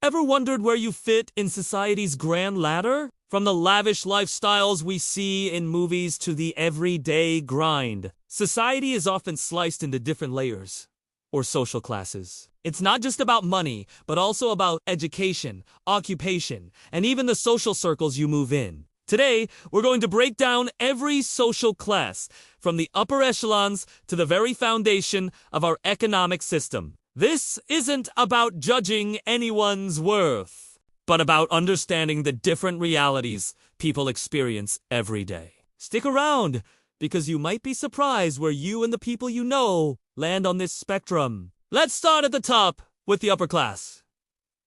Ever wondered where you fit in society's grand ladder? From the lavish lifestyles we see in movies to the everyday grind, society is often sliced into different layers or social classes. It's not just about money, but also about education, occupation, and even the social circles you move in. Today, we're going to break down every social class, from the upper echelons to the very foundation of our economic system. This isn't about judging anyone's worth, but about understanding the different realities people experience every day. Stick around, because you might be surprised where you and the people you know land on this spectrum. Let's start at the top with the upper class.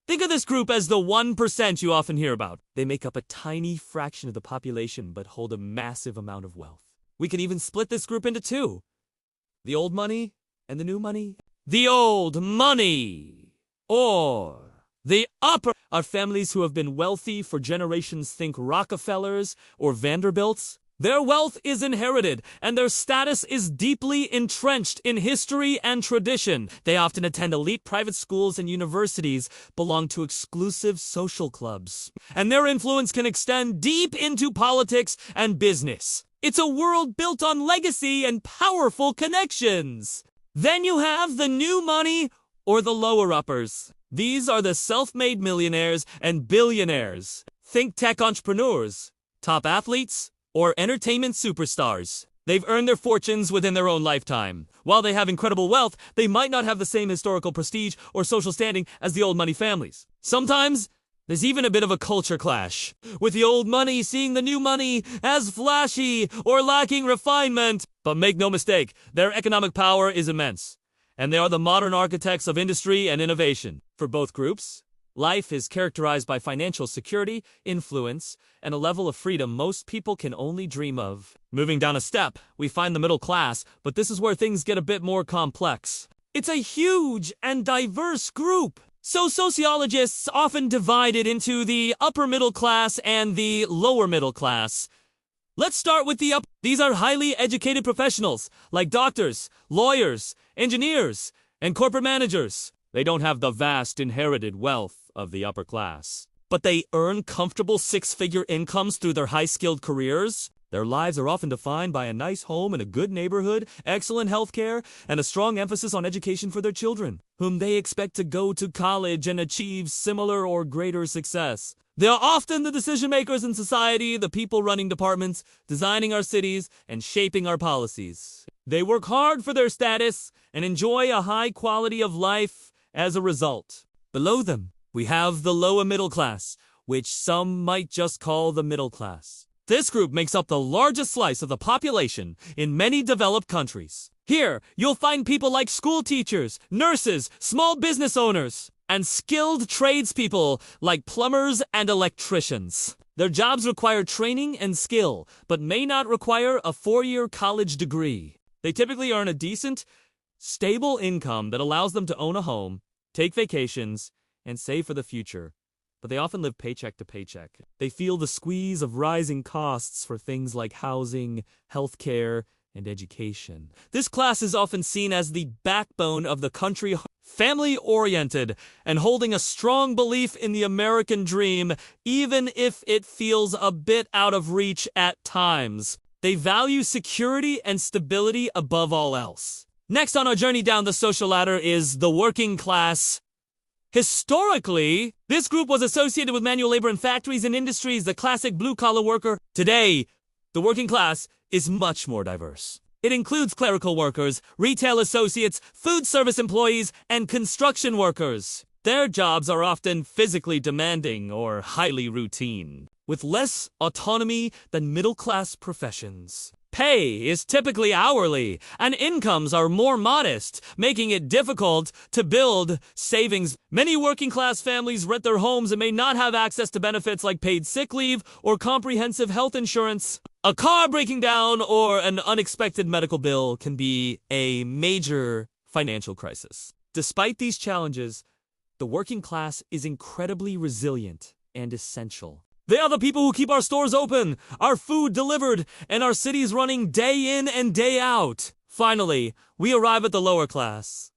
Think of this group as the 1% you often hear about. They make up a tiny fraction of the population but hold a massive amount of wealth. We can even split this group into two: the old money and the new money. The old money, or the upper, are families who have been wealthy for generations. Think Rockefellers or Vanderbilts. Their wealth is inherited, and their status is deeply entrenched in history and tradition. They often attend elite private schools and universities, belong to exclusive social clubs, and their influence can extend deep into politics and business. It's a world built on legacy and powerful connections. Then you have the new money, or the lower uppers. These are the self-made millionaires and billionaires. Think tech entrepreneurs, top athletes, or entertainment superstars. They've earned their fortunes within their own lifetime. While they have incredible wealth, they might not have the same historical prestige or social standing as the old money families. Sometimes, there's even a bit of a culture clash, with the old money seeing the new money as flashy or lacking refinement. But make no mistake, their economic power is immense, and they are the modern architects of industry and innovation. For both groups, life is characterized by financial security, influence, and a level of freedom most people can only dream of. Moving down a step, we find the middle class, but this is where things get a bit more complex. It's a huge and diverse group. So sociologists often divide it into the upper middle class and the lower middle class. Let's start with the upper. These are highly educated professionals, like doctors, lawyers, engineers, and corporate managers. They don't have the vast inherited wealth of the upper class, but they earn comfortable six-figure incomes through their high-skilled careers. Their lives are often defined by a nice home in a good neighborhood, excellent healthcare, and a strong emphasis on education for their children, whom they expect to go to college and achieve similar or greater success. They are often the decision-makers in society, the people running departments, designing our cities, and shaping our policies. They work hard for their status and enjoy a high quality of life as a result. Below them, we have the lower middle class, which some might just call the middle class. This group makes up the largest slice of the population in many developed countries. Here, you'll find people like school teachers, nurses, small business owners, and skilled tradespeople like plumbers and electricians. Their jobs require training and skill, but may not require a 4-year college degree. They typically earn a decent, stable income that allows them to own a home, take vacations, and save for the future. But they often live paycheck to paycheck. They feel the squeeze of rising costs for things like housing, healthcare, and education. This class is often seen as the backbone of the country, family-oriented, and holding a strong belief in the American dream, even if it feels a bit out of reach at times. They value security and stability above all else. Next on our journey down the social ladder is the working class. Historically, this group was associated with manual labor in factories and industries, the classic blue-collar worker. Today, the working class is much more diverse. It includes clerical workers, retail associates, food service employees, and construction workers. Their jobs are often physically demanding or highly routine, with less autonomy than middle-class professions. Pay is typically hourly, and incomes are more modest, making it difficult to build savings. Many working-class families rent their homes and may not have access to benefits like paid sick leave or comprehensive health insurance. A car breaking down or an unexpected medical bill can be a major financial crisis. Despite these challenges, the working class is incredibly resilient and essential. They are the people who keep our stores open, our food delivered, and our cities running day in and day out. Finally, we arrive at the lower class.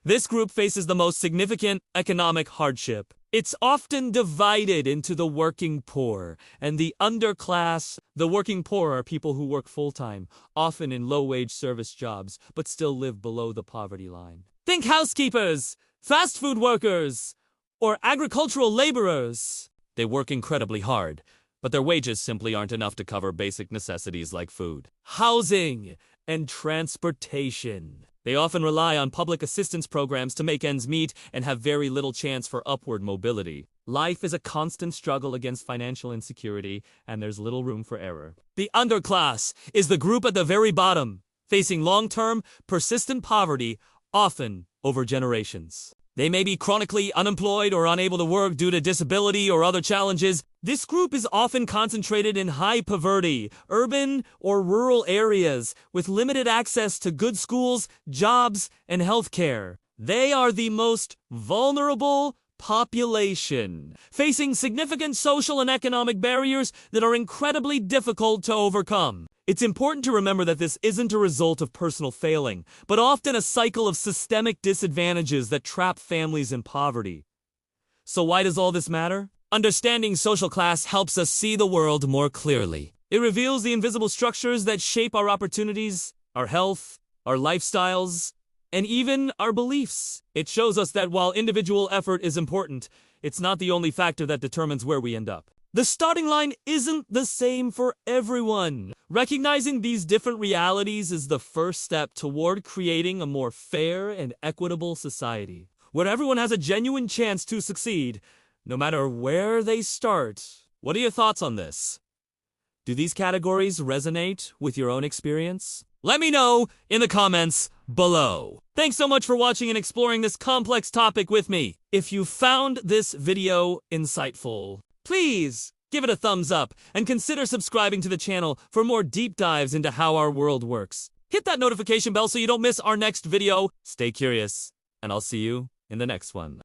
This group faces the most significant economic hardship. It's often divided into the working poor and the underclass. The working poor are people who work full-time, often in low-wage service jobs, but still live below the poverty line. Think housekeepers, fast food workers, or agricultural laborers. They work incredibly hard, but their wages simply aren't enough to cover basic necessities like food, housing, and transportation. They often rely on public assistance programs to make ends meet and have very little chance for upward mobility. Life is a constant struggle against financial insecurity, and there's little room for error. The underclass is the group at the very bottom, facing long-term, persistent poverty, often over generations. They may be chronically unemployed or unable to work due to disability or other challenges. This group is often concentrated in high poverty, urban or rural areas with limited access to good schools, jobs, and healthcare. They are the most vulnerable population, facing significant social and economic barriers that are incredibly difficult to overcome. It's important to remember that this isn't a result of personal failing, but often a cycle of systemic disadvantages that trap families in poverty. So why does all this matter? Understanding social class helps us see the world more clearly. It reveals the invisible structures that shape our opportunities, our health, our lifestyles, and even our beliefs. It shows us that while individual effort is important, it's not the only factor that determines where we end up. The starting line isn't the same for everyone. Recognizing these different realities is the first step toward creating a more fair and equitable society, where everyone has a genuine chance to succeed, no matter where they start. What are your thoughts on this? Do these categories resonate with your own experience? Let me know in the comments below. Thanks so much for watching and exploring this complex topic with me. If you found this video insightful, please give it a thumbs up and consider subscribing to the channel for more deep dives into how our world works. Hit that notification bell so you don't miss our next video. Stay curious, and I'll see you in the next one.